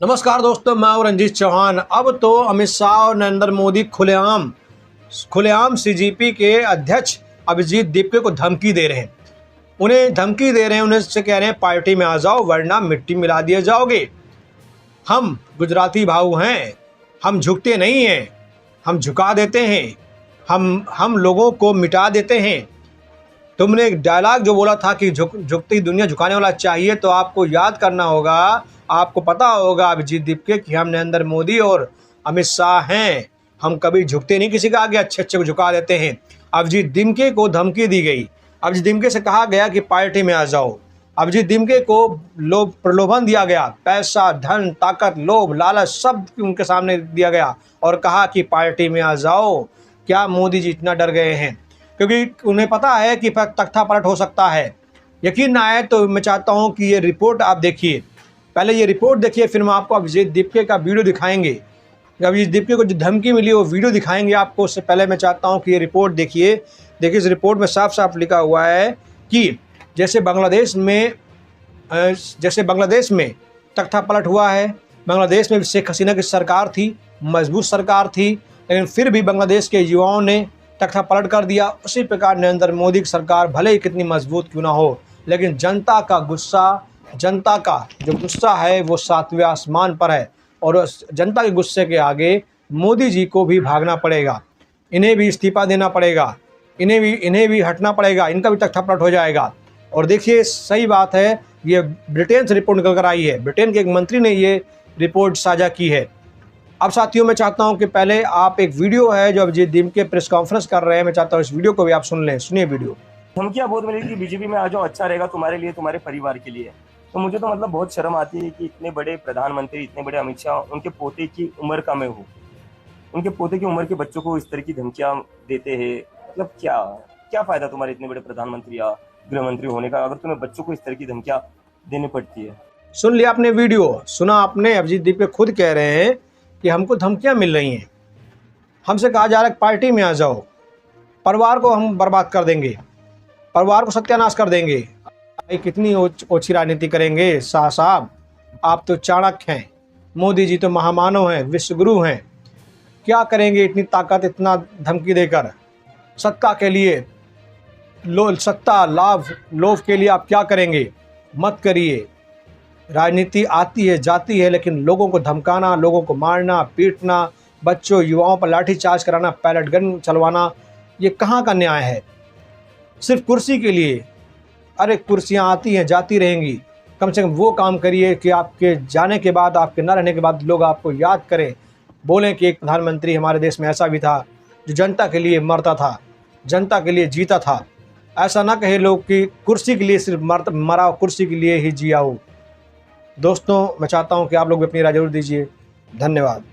नमस्कार दोस्तों, मैं हूं रंजीत चौहान। अब तो अमित शाह और नरेंद्र मोदी खुलेआम सीजीपी के अध्यक्ष अभिजीत दीपके को धमकी दे रहे हैं। उन्हें धमकी दे रहे हैं, उन्हें से कह रहे हैं पार्टी में आ जाओ वरना मिट्टी मिला दिए जाओगे। हम गुजराती भाऊ हैं, हम झुकते नहीं हैं, हम झुका देते हैं, हम लोगों को मिटा देते हैं। तुमने एक डायलॉग जो बोला था कि झुकती दुनिया झुकाने वाला चाहिए, तो आपको याद करना होगा, आपको पता होगा अभिजीत दीपके कि हम नरेंद्र मोदी और अमित शाह हैं। हम कभी झुकते नहीं किसी का आगे, अच्छे को झुका देते हैं। अभिजीत दीपके को धमकी दी गई। अभिजीत दीपके से कहा गया कि पार्टी में आ जाओ। अभिजीत दीपके को प्रलोभन दिया गया, पैसा, धन, ताकत, लोभ, लालच सब उनके सामने दिया गया और कहा कि पार्टी में आ जाओ। क्या मोदी जी इतना डर गए हैं? क्योंकि उन्हें पता है कि तख्ता पलट हो सकता है। यकीन ना आए तो मैं चाहता हूं कि ये रिपोर्ट आप देखिए। पहले ये रिपोर्ट देखिए, फिर हम आपको अभिजीत दीपके का वीडियो दिखाएंगे। अभिजीत दीपके को जो धमकी मिली वो वीडियो दिखाएंगे आपको। उससे पहले मैं चाहता हूं कि ये रिपोर्ट देखिए। देखिए, इस रिपोर्ट में साफ साफ लिखा हुआ है कि जैसे बांग्लादेश में तख्ता पलट हुआ है। बांग्लादेश में शेख हसीना की सरकार थी, मजबूत सरकार थी, लेकिन फिर भी बांग्लादेश के युवाओं ने तख्ता पलट कर दिया। उसी प्रकार नरेंद्र मोदी की सरकार भले ही कितनी मजबूत क्यों ना हो, लेकिन जनता का जो गुस्सा है वो 7वें आसमान पर है। और उस जनता के गुस्से के आगे मोदी जी को भी भागना पड़ेगा, इन्हें भी इस्तीफा देना पड़ेगा, इन्हें भी हटना पड़ेगा, इनका भी तख्ता पलट हो जाएगा। और देखिए, सही बात है, ये ब्रिटेन से रिपोर्ट निकल कर आई है। ब्रिटेन के एक मंत्री ने ये रिपोर्ट साझा की है। अब साथियों, मैं चाहता हूं कि पहले आप एक वीडियो है जो अभिजीत दीपके प्रेस कॉन्फ्रेंस कर रहे हैं, मैं चाहता हूं इस वीडियो को भी आप सुन लें। सुनिए वीडियो। धमकियां बहुत मिली कि बीजेपी में आ जाओ, अच्छा रहेगा तुम्हारे लिए, तुम्हारे परिवार के लिए। तो मुझे तो मतलब बहुत शर्म आती है कि इतने बड़े प्रधानमंत्री, इतने बड़े अमित शाह, उनके पोते की उम्र का मैं हूँ, उनके पोते की उम्र के बच्चों को इस तरह की धमकियां देते हैं। मतलब क्या फायदा तुम्हारे इतने बड़े प्रधानमंत्री या गृह मंत्री होने का, अगर तुम्हें बच्चों को इस तरह की धमकियां देनी पड़ती है। सुन लिया आपने वीडियो, सुना आपने। अभिजीत दीपके खुद कह रहे हैं कि हमको धमकियां मिल रही हैं, हमसे कहा जा रहा है पार्टी में आ जाओ, परिवार को हम बर्बाद कर देंगे, परिवार को सत्यानाश कर देंगे। कितनी ओछी राजनीति करेंगे शाह साहब, आप तो चाणक्य हैं। मोदी जी तो महामानव हैं, विश्वगुरु हैं। क्या करेंगे इतनी ताकत, इतना धमकी देकर? सत्ता के लिए, सत्ता, लाभ, लोभ के लिए आप क्या करेंगे? मत करिए। राजनीति आती है जाती है, लेकिन लोगों को धमकाना, लोगों को मारना, पीटना, बच्चों युवाओं पर लाठीचार्ज कराना, पैलेट गन चलवाना, ये कहाँ का न्याय है? सिर्फ कुर्सी के लिए। अरे कुर्सियाँ आती हैं जाती रहेंगी, कम से कम वो काम करिए कि आपके जाने के बाद, आपके न रहने के बाद लोग आपको याद करें, बोलें कि एक प्रधानमंत्री हमारे देश में ऐसा भी था जो जनता के लिए मरता था, जनता के लिए जीता था। ऐसा ना कहे लोग कि कुर्सी के लिए सिर्फ मरा, कुर्सी के लिए ही जिया हो। दोस्तों, मैं चाहता हूं कि आप लोग भी अपनी राय जरूर दीजिए। धन्यवाद।